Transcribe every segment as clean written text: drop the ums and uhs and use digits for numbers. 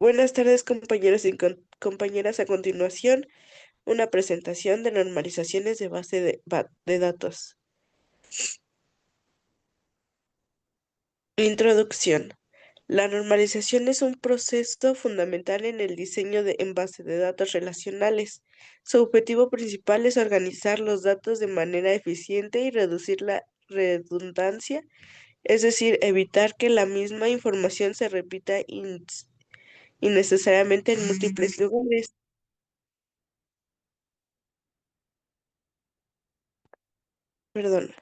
Buenas tardes, compañeros y compañeras. A continuación, una presentación de normalizaciones de base de datos. Introducción. La normalización es un proceso fundamental en el diseño en base de datos relacionales. Su objetivo principal es organizar los datos de manera eficiente y reducir la redundancia, es decir, evitar que la misma información se repita innecesariamente en múltiples lugares. Perdón.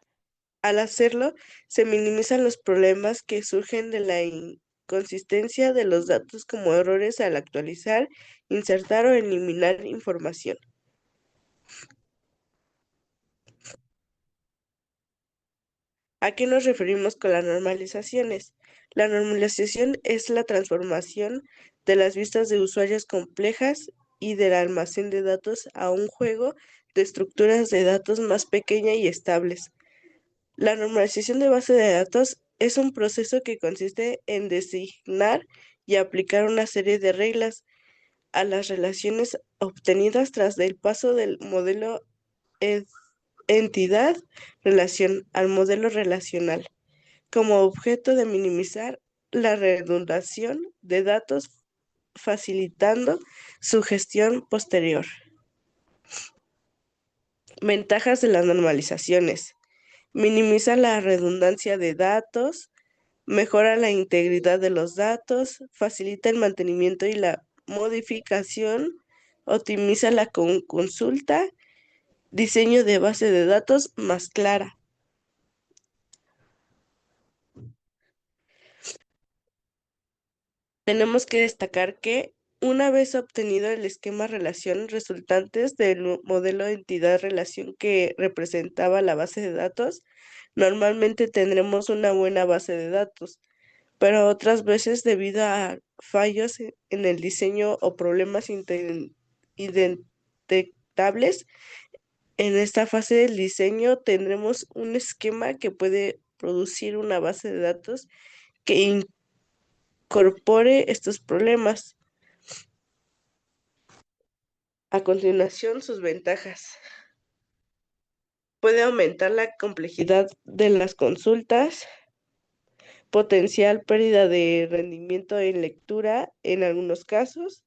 Al hacerlo, se minimizan los problemas que surgen de la inconsistencia de los datos como errores al actualizar, insertar o eliminar información. ¿A qué nos referimos con las normalizaciones? La normalización es la transformación de las vistas de usuarios complejas y del almacén de datos a un juego de estructuras de datos más pequeña y estables. La normalización de base de datos es un proceso que consiste en designar y aplicar una serie de reglas a las relaciones obtenidas tras el paso del modelo ed- entidad-relación al modelo relacional, como objeto de minimizar la redundación de datos, facilitando su gestión posterior. Ventajas de las normalizaciones. Minimiza la redundancia de datos, mejora la integridad de los datos, facilita el mantenimiento y la modificación, optimiza la consulta, diseño de base de datos más clara. Tenemos que destacar que una vez obtenido el esquema relación resultantes del modelo de entidad-relación que representaba la base de datos, normalmente tendremos una buena base de datos, pero otras veces debido a fallos en el diseño o problemas indetectables, en esta fase del diseño tendremos un esquema que puede producir una base de datos que incorpore estos problemas. A continuación, sus ventajas. Puede aumentar la complejidad de las consultas, potencial pérdida de rendimiento en lectura en algunos casos,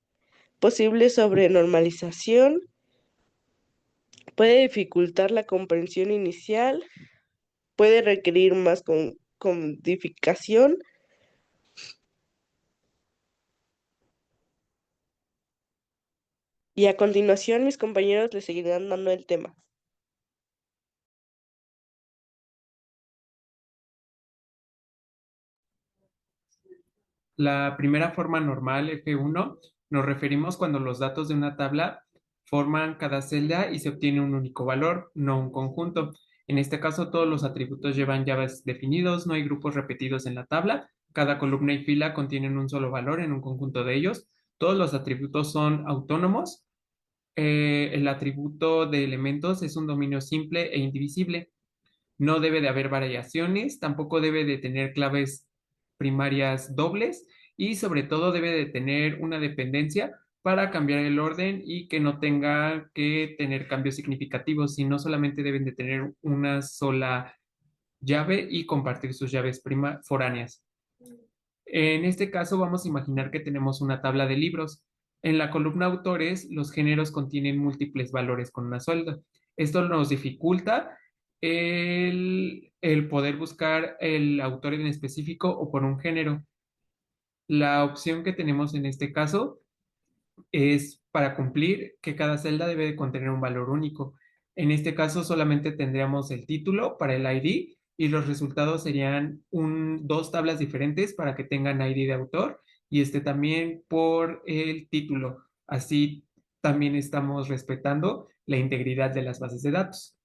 posible sobrenormalización, puede dificultar la comprensión inicial, puede requerir más codificación. Y a continuación mis compañeros les seguirán dando el tema. La primera forma normal, F1, nos referimos cuando los datos de una tabla forman cada celda y se obtiene un único valor, no un conjunto. En este caso, todos los atributos llevan llaves definidos, no hay grupos repetidos en la tabla. Cada columna y fila contienen un solo valor en un conjunto de ellos. Todos los atributos son autónomos. El atributo de elementos es un dominio simple e indivisible. No debe de haber variaciones, tampoco debe de tener claves primarias dobles y sobre todo debe de tener una dependencia para cambiar el orden y que no tenga que tener cambios significativos, sino solamente deben de tener una sola llave y compartir sus llaves foráneas. En este caso vamos a imaginar que tenemos una tabla de libros. En la columna autores, los géneros contienen múltiples valores con una suelda. Esto nos dificulta el poder buscar el autor en específico o por un género. La opción que tenemos en este caso es para cumplir que cada celda debe de contener un valor único. En este caso solamente tendríamos el título para el ID y los resultados serían dos tablas diferentes para que tengan ID de autor y este también por el título. Así también estamos respetando la integridad de las bases de datos.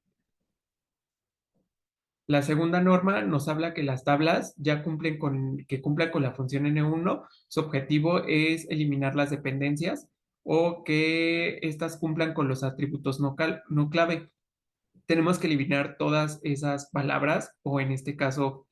La segunda norma nos habla que las tablas ya que cumplan con la función N1, su objetivo es eliminar las dependencias o que éstas cumplan con los atributos no clave. Tenemos que eliminar todas esas palabras o en este caso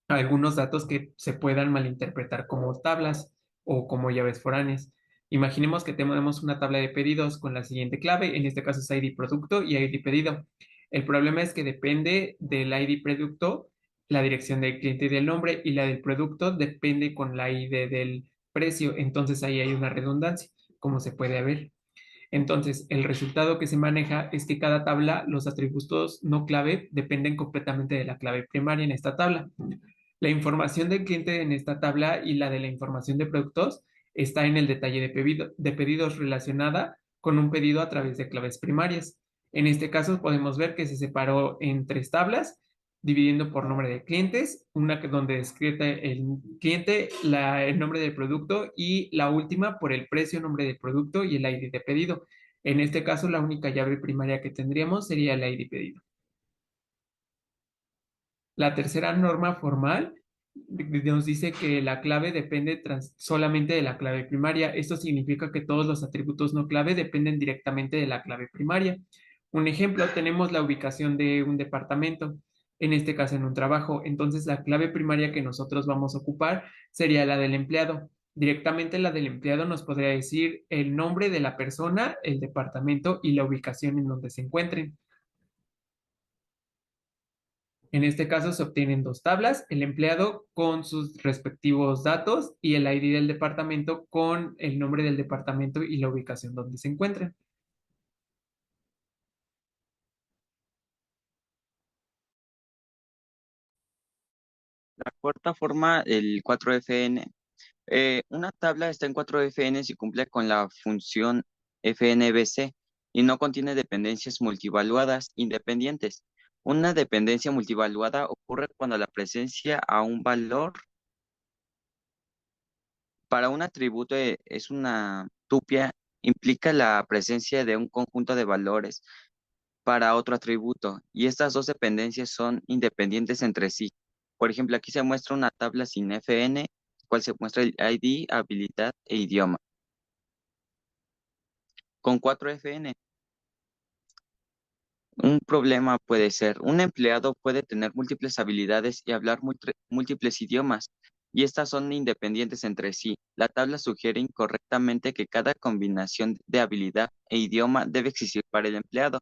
algunos datos que se puedan malinterpretar como tablas. o como llaves foráneas. Imaginemos que tenemos una tabla de pedidos con la siguiente clave, en este caso es ID producto y ID pedido. El problema es que depende del ID producto, la dirección del cliente y del nombre, y la del producto depende con la ID del precio. Entonces ahí hay una redundancia, como se puede ver. Entonces, el resultado que se maneja es que cada tabla, los atributos no clave dependen completamente de la clave primaria en esta tabla. La información del cliente en esta tabla y la de la información de productos está en el detalle de pedidos relacionada con un pedido a través de claves primarias. En este caso podemos ver que se separó en tres tablas, dividiendo por nombre de clientes, una donde describe el cliente, el nombre del producto y la última por el precio, nombre del producto y el ID de pedido. En este caso, la única llave primaria que tendríamos sería el ID pedido. La tercera norma formal nos dice que la clave depende solamente de la clave primaria. Esto significa que todos los atributos no clave dependen directamente de la clave primaria. Un ejemplo, tenemos la ubicación de un departamento, en este caso en un trabajo. Entonces, la clave primaria que nosotros vamos a ocupar sería la del empleado. Directamente la del empleado nos podría decir el nombre de la persona, el departamento y la ubicación en donde se encuentren. En este caso se obtienen dos tablas, el empleado con sus respectivos datos y el ID del departamento con el nombre del departamento y la ubicación donde se encuentran. La cuarta forma, el 4FN. Una tabla está en 4FN si cumple con la función FNBC y no contiene dependencias multivaluadas independientes. Una dependencia multivaluada ocurre cuando la presencia a un valor para un atributo es una tupia, implica la presencia de un conjunto de valores para otro atributo, y estas dos dependencias son independientes entre sí. Por ejemplo, aquí se muestra una tabla sin FN, cual se muestra el ID, habilidad e idioma. Con 4FN, un problema puede ser, un empleado puede tener múltiples habilidades y hablar múltiples idiomas, y estas son independientes entre sí. La tabla sugiere incorrectamente que cada combinación de habilidad e idioma debe existir para el empleado.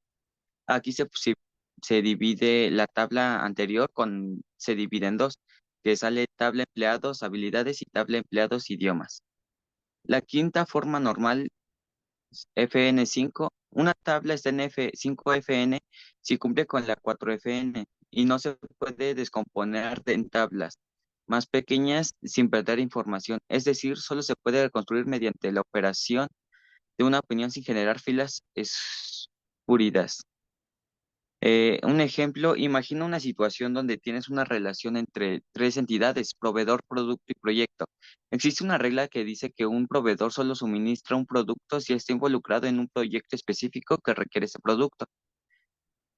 Aquí se divide la tabla anterior se divide en dos, que sale tabla empleados habilidades y tabla empleados idiomas. La quinta forma normal, FN5, una tabla está en 5FN si cumple con la 4FN y no se puede descomponer en tablas más pequeñas sin perder información, es decir, solo se puede reconstruir mediante la operación de una opinión sin generar filas espuridas. Un ejemplo, imagina una situación donde tienes una relación entre tres entidades, proveedor, producto y proyecto. Existe una regla que dice que un proveedor solo suministra un producto si está involucrado en un proyecto específico que requiere ese producto.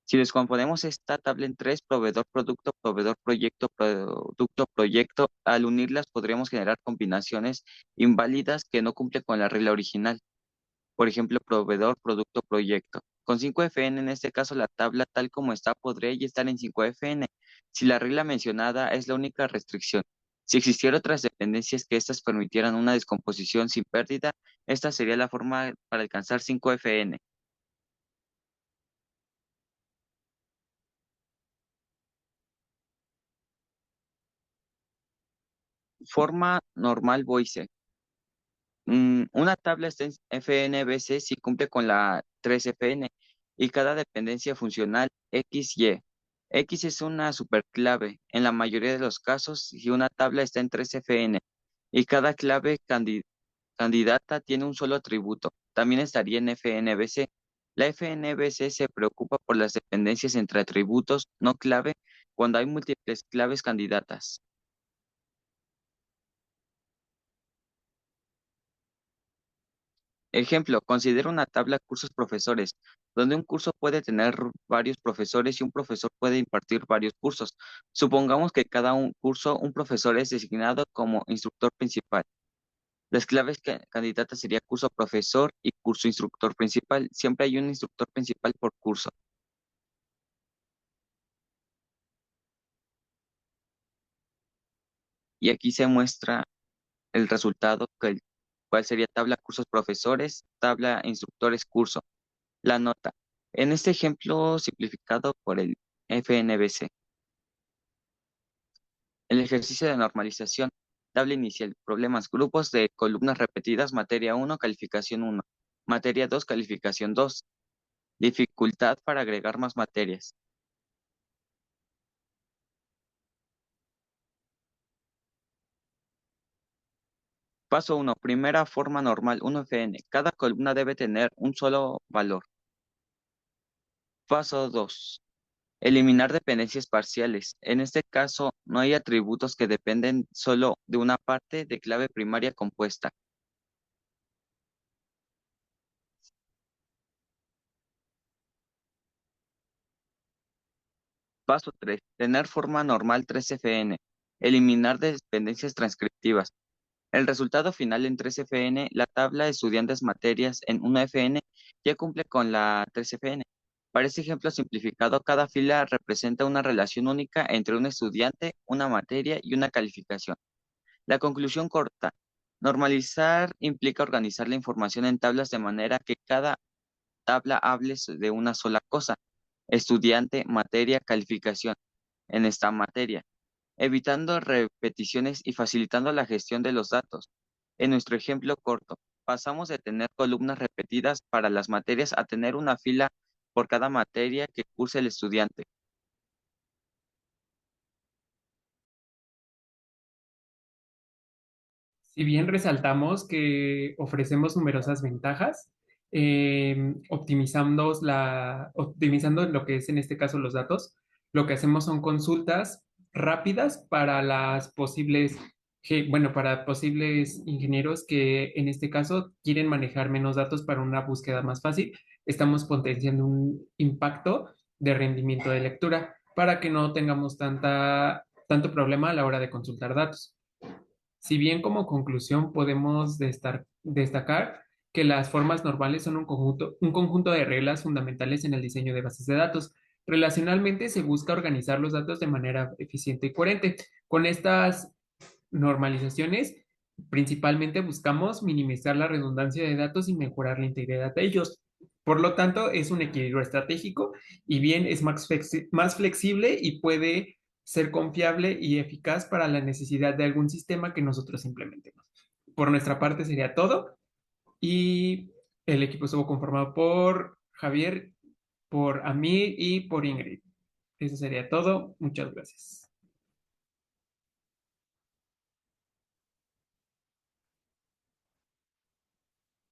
Si descomponemos esta tabla en tres, proveedor, producto, proveedor, proyecto, producto, proyecto, al unirlas podríamos generar combinaciones inválidas que no cumplen con la regla original. Por ejemplo, proveedor, producto, proyecto. Con 5FN, en este caso, la tabla tal como está podría ya estar en 5FN, si la regla mencionada es la única restricción. Si existieran otras dependencias que éstas permitieran una descomposición sin pérdida, esta sería la forma para alcanzar 5FN. Forma normal voice. Una tabla está en FNBC si cumple con la 3FN y cada dependencia funcional XY. X es una superclave. En la mayoría de los casos, si una tabla está en 3FN y cada clave candidata tiene un solo atributo, también estaría en FNBC. La FNBC se preocupa por las dependencias entre atributos no clave cuando hay múltiples claves candidatas. Ejemplo, considera una tabla cursos profesores, donde un curso puede tener varios profesores y un profesor puede impartir varios cursos. Supongamos que cada un curso, un profesor es designado como instructor principal. Las claves candidatas sería curso profesor y curso instructor principal. Siempre hay un instructor principal por curso. Y aquí se muestra el resultado, cuál sería tabla cursos profesores, tabla instructores curso. La nota. En este ejemplo simplificado por el FNBC. El ejercicio de normalización. Tabla inicial. Problemas. Grupos de columnas repetidas. Materia 1, calificación 1. Materia 2, calificación 2. Dificultad para agregar más materias. Paso 1. Primera forma normal 1FN. Cada columna debe tener un solo valor. Paso 2. Eliminar dependencias parciales. En este caso, no hay atributos que dependen solo de una parte de clave primaria compuesta. Paso 3. Tener forma normal 3FN. Eliminar dependencias transcriptivas. El resultado final en 3FN, la tabla de estudiantes materias en 1FN ya cumple con la 3FN. Para este ejemplo simplificado, cada fila representa una relación única entre un estudiante, una materia y una calificación. La conclusión corta. Normalizar implica organizar la información en tablas de manera que cada tabla hable de una sola cosa: estudiante, materia, calificación en esta materia, evitando repeticiones y facilitando la gestión de los datos. En nuestro ejemplo corto, pasamos de tener columnas repetidas para las materias a tener una fila por cada materia que curse el estudiante. Si bien resaltamos que ofrecemos numerosas ventajas, optimizando lo que es en este caso los datos, lo que hacemos son consultas rápidas para para posibles ingenieros que en este caso quieren manejar menos datos para una búsqueda más fácil. Estamos potenciando un impacto de rendimiento de lectura para que no tengamos tanto problema a la hora de consultar datos. Si bien como conclusión podemos destacar que las formas normales son un conjunto de reglas fundamentales en el diseño de bases de datos. Relacionalmente se busca organizar los datos de manera eficiente y coherente. Con estas normalizaciones, principalmente buscamos minimizar la redundancia de datos y mejorar la integridad de ellos. Por lo tanto, es un equilibrio estratégico y bien es más flexible y puede ser confiable y eficaz para la necesidad de algún sistema que nosotros implementemos. Por nuestra parte sería todo y el equipo estuvo conformado por Javier, por Amir y por Ingrid. Eso sería todo. Muchas gracias.